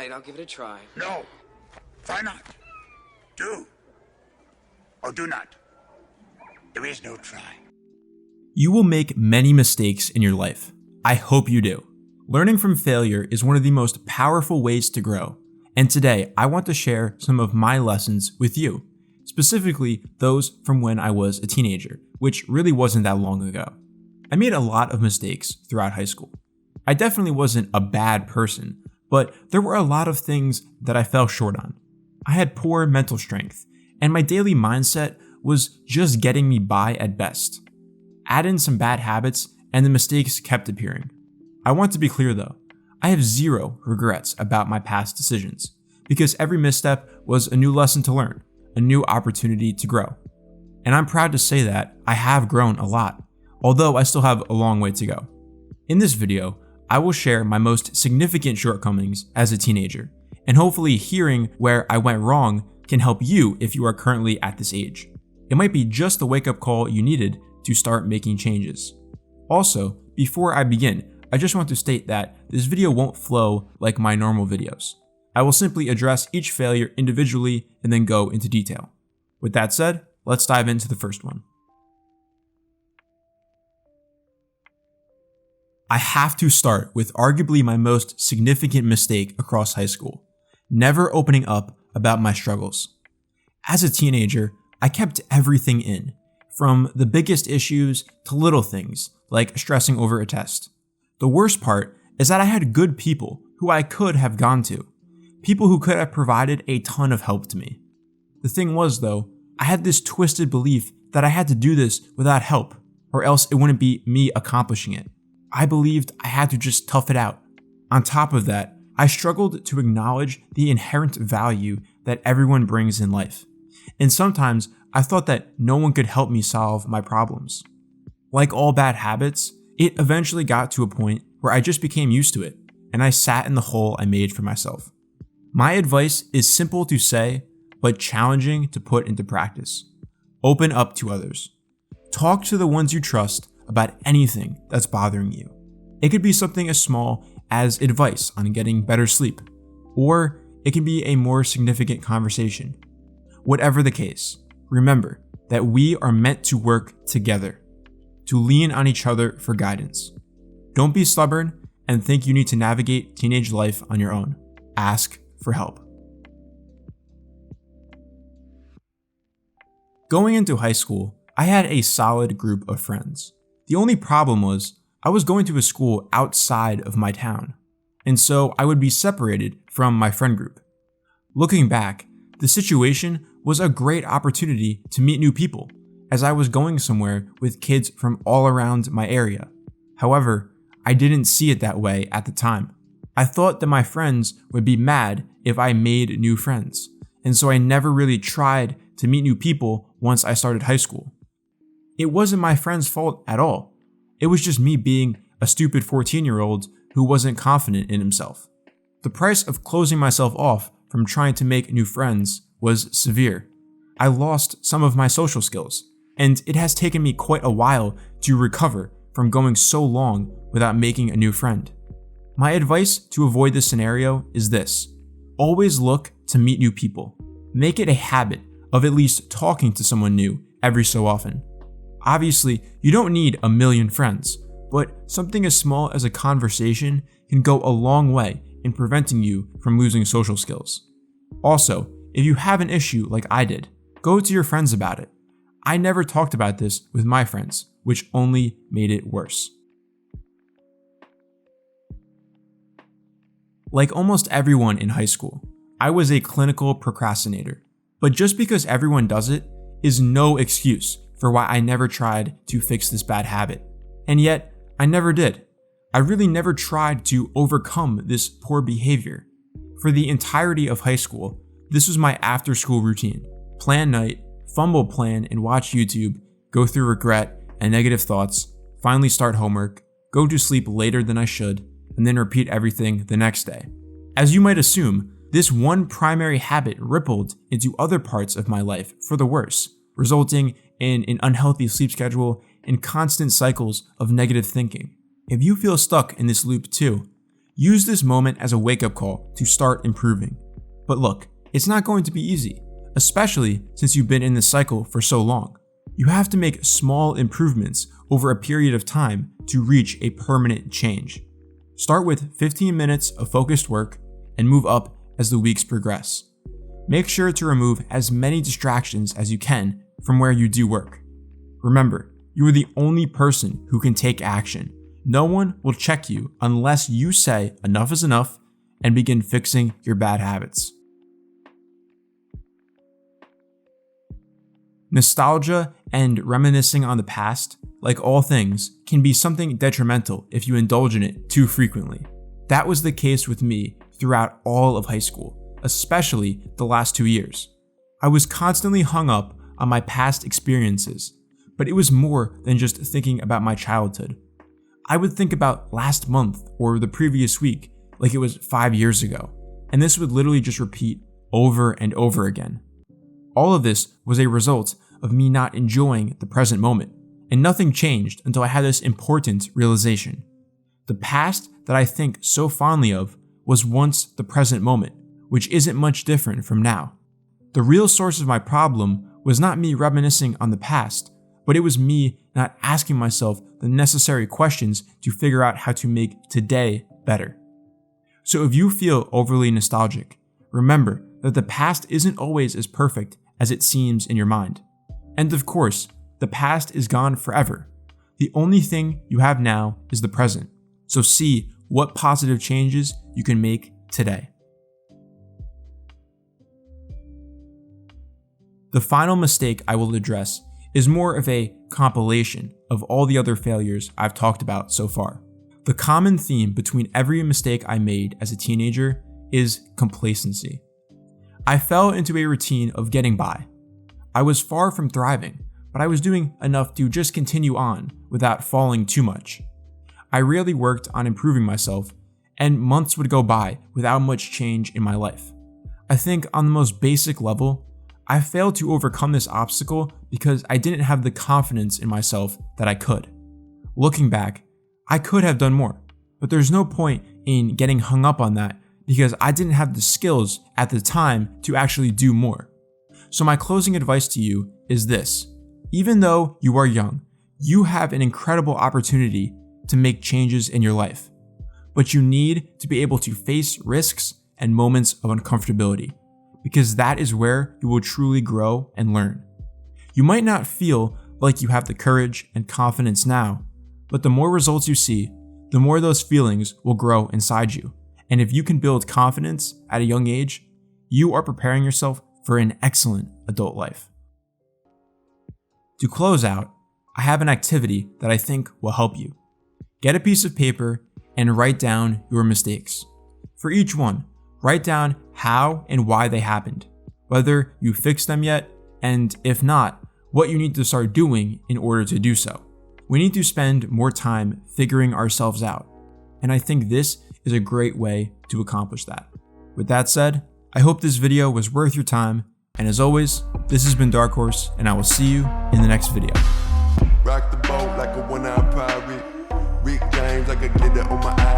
right, I'll give it a try. No. Try not. Do. Or do not. There is no try. You will make many mistakes in your life. I hope you do. Learning from failure is one of the most powerful ways to grow. And today, I want to share some of my lessons with you, specifically those from when I was a teenager, which really wasn't that long ago. I made a lot of mistakes throughout high school. I definitely wasn't a bad person, but there were a lot of things that I fell short on. I had poor mental strength, and my daily mindset was just getting me by at best. Add in some bad habits, and the mistakes kept appearing. I want to be clear though, I have zero regrets about my past decisions, because every misstep was a new lesson to learn, a new opportunity to grow. And I'm proud to say that I have grown a lot, although I still have a long way to go. In this video, I will share my most significant shortcomings as a teenager, and hopefully hearing where I went wrong can help you if you are currently at this age. It might be just the wake-up call you needed to start making changes. Also, before I begin, I just want to state that this video won't flow like my normal videos. I will simply address each failure individually and then go into detail. With that said, let's dive into the first one. I have to start with arguably my most significant mistake across high school: never opening up about my struggles. As a teenager, I kept everything in, from the biggest issues to little things like stressing over a test. The worst part is that I had good people who I could have gone to, people who could have provided a ton of help to me. The thing was though, I had this twisted belief that I had to do this without help, or else it wouldn't be me accomplishing it. I believed I had to just tough it out. On top of that, I struggled to acknowledge the inherent value that everyone brings in life. And sometimes I thought that no one could help me solve my problems. Like all bad habits, it eventually got to a point where I just became used to it, and I sat in the hole I made for myself. My advice is simple to say, but challenging to put into practice. Open up to others. Talk to the ones you trust about anything that's bothering you. It could be something as small as advice on getting better sleep, or it can be a more significant conversation. Whatever the case, remember that we are meant to work together, to lean on each other for guidance. Don't be stubborn and think you need to navigate teenage life on your own. Ask for help. Going into high school, I had a solid group of friends. The only problem was I was going to a school outside of my town, and so I would be separated from my friend group. Looking back, the situation was a great opportunity to meet new people, as I was going somewhere with kids from all around my area. However, I didn't see it that way at the time. I thought that my friends would be mad if I made new friends, and so I never really tried to meet new people once I started high school. It wasn't my friend's fault at all. It was just me being a stupid 14-year-old who wasn't confident in himself. The price of closing myself off from trying to make new friends was severe. I lost some of my social skills, and it has taken me quite a while to recover from going so long without making a new friend. My advice to avoid this scenario is this: always look to meet new people. Make it a habit of at least talking to someone new every so often. Obviously, you don't need a million friends, but something as small as a conversation can go a long way in preventing you from losing social skills. Also, if you have an issue like I did, go to your friends about it. I never talked about this with my friends, which only made it worse. Like almost everyone in high school, I was a clinical procrastinator. But just because everyone does it is no excuse for why I never tried to fix this bad habit. And yet, I never did. I really never tried to overcome this poor behavior. For the entirety of high school, this was my after-school routine. Plan night, fumble plan and watch YouTube, go through regret and negative thoughts, finally start homework, go to sleep later than I should, and then repeat everything the next day. As you might assume, this one primary habit rippled into other parts of my life for the worse, resulting in an unhealthy sleep schedule and constant cycles of negative thinking. If you feel stuck in this loop too, Use this moment as a wake-up call to start improving. But look, it's not going to be easy, especially since you've been in this cycle for so long. You have to make small improvements over a period of time to reach a permanent change. Start with 15 minutes of focused work and move up as the weeks progress. Make sure to remove as many distractions as you can from where you do work. Remember, you are the only person who can take action. No one will check you unless you say enough is enough and begin fixing your bad habits. Nostalgia and reminiscing on the past, like all things, can be something detrimental if you indulge in it too frequently. That was the case with me throughout all of high school, especially the last 2 years. I was constantly hung up on my past experiences, but it was more than just thinking about my childhood. I would think about last month or the previous week like it was 5 years ago, and this would literally just repeat over and over again. All of this was a result of me not enjoying the present moment, and nothing changed until I had this important realization. The past that I think so fondly of was once the present moment, which isn't much different from now. The real source of my problem was not me reminiscing on the past, but it was me not asking myself the necessary questions to figure out how to make today better. So if you feel overly nostalgic, remember that the past isn't always as perfect as it seems in your mind. And of course, the past is gone forever. The only thing you have now is the present. So see what positive changes you can make today. The final mistake I will address is more of a compilation of all the other failures I've talked about so far. The common theme between every mistake I made as a teenager is complacency. I fell into a routine of getting by. I was far from thriving, but I was doing enough to just continue on without falling too much. I rarely worked on improving myself, and months would go by without much change in my life. I think on the most basic level, I failed to overcome this obstacle because I didn't have the confidence in myself that I could. Looking back, I could have done more, but there's no point in getting hung up on that because I didn't have the skills at the time to actually do more. So my closing advice to you is this: even though you are young, you have an incredible opportunity to make changes in your life, but you need to be able to face risks and moments of uncomfortability, because that is where you will truly grow and learn. You might not feel like you have the courage and confidence now, but the more results you see, the more those feelings will grow inside you. And if you can build confidence at a young age, you are preparing yourself for an excellent adult life. To close out, I have an activity that I think will help you. Get a piece of paper and write down your mistakes. For each one, write down how and why they happened, whether you fixed them yet, and if not, what you need to start doing in order to do so. We need to spend more time figuring ourselves out, and I think this is a great way to accomplish that. With that said, I hope this video was worth your time, and as always, this has been Dark Horse, and I will see you in the next video. Rock the boat like a one-eyed pirate. Rick James, I could glitter on my eyes.